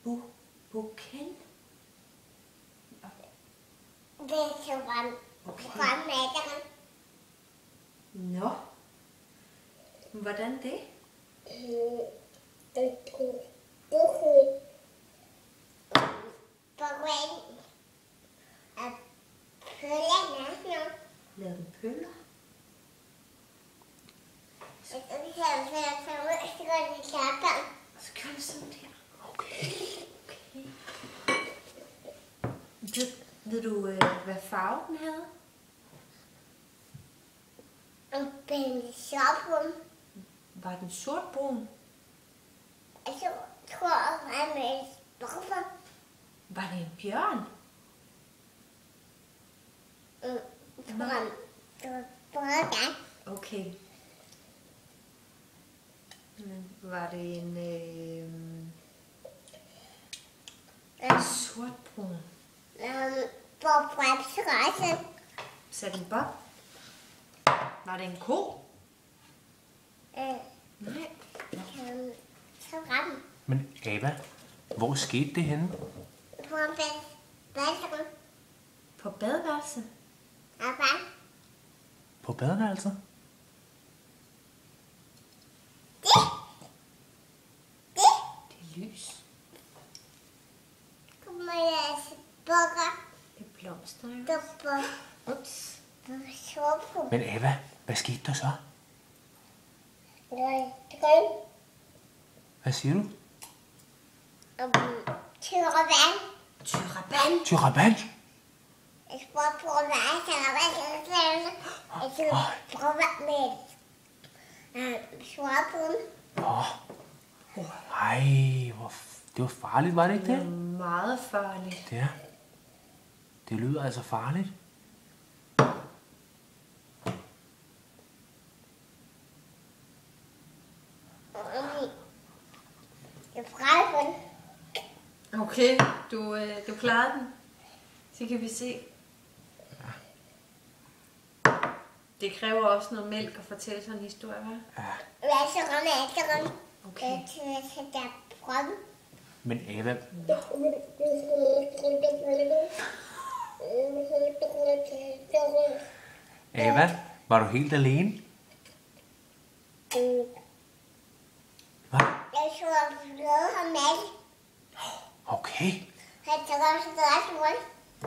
Bukken. Bukken? Det er så varmt. Okay. Nå. Hvordan det? Bukken. At pøllerne nu. Lavede du pøller? Så gør det sådan der. Okay. Ved du, hvad farve den havde? Den sortbrun. Var den sortbrun? Jeg tror, at med hvorfor? Var det en bjørn? Det var bare dig. Okay. Men var det en sortbrun? Bob Bremsrejse. Sagde den Bob? Var det en ko? Nej. Så ramte Men Ava, hvor skete det henne? på badrum. På badeværelset? Og hvad? På badeværelset? Det er lys. Kommer jeg bukker. Det er blomster. Jo. Du på Ups. sortbrun. Men Ava, hvad skete der så? Hvad siger du? Tyravan. Tyraban? Tyraban? Jeg spurgte på hvad, så der var sådan. Jeg skulle prøve med sortbrun. Ej, det var farligt, var det ikke Det er det? meget farligt. Ja. Det lyder altså farligt. Jeg prøvede den. Okay, du klarede den. Så kan vi se. Det kræver også noget mælk at fortælle sådan en historie, hva'? Ja. Hvad så rundt? Okay. Jeg prøvede. Men Ava, var du helt alene? Hvad? Jeg så fløde ham med. Okay. Han tog også græs rundt.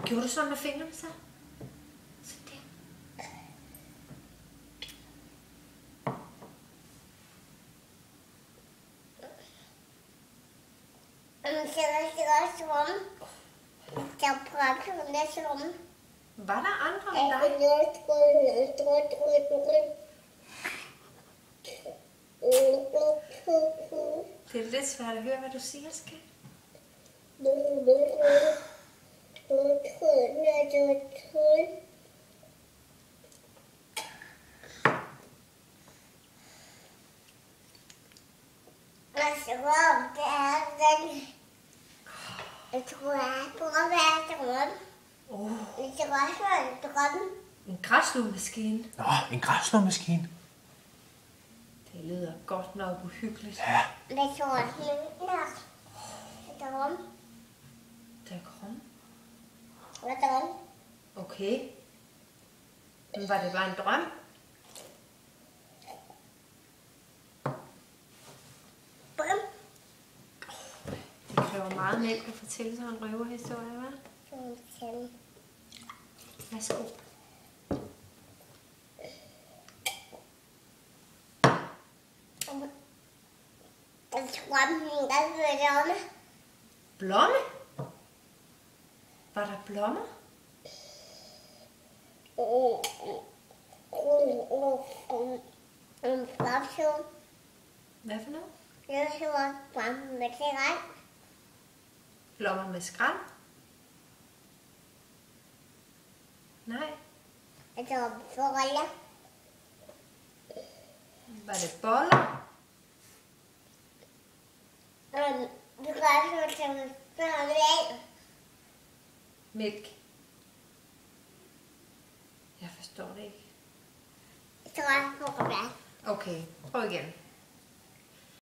Gjorde du sådan med fingrene så? Så der. Så var også rum. Jeg prøvede på næste rum. Var der andre end dig? Det er lidt svært at høre, hvad du siger, skat. Jeg tror, jeg prøver at være til rum. Jeg tror også, at drømme. En græsslåmaskine. Nå, en græsslåmaskine. Det lyder godt nok uhyggeligt. Ja. Jeg tror også, at drømme. Der kom. Hvad drømme? Okay. Men var det bare en drøm? Bum. Det kræver meget mælk at fortælle sådan en røverhistorie, hva'? Værsgo. Jeg tror, der var blomme. Blomme? Var der blommer? En blomster. Hvad for noget? Jeg så blomme med cigaret. Blommer med skrald? Nej. Jeg så forholder. Var det boller? Du kan også tage børn af. Mælk? Jeg forstår det ikke. Jeg tror, jeg får det. Okay, prøv igen.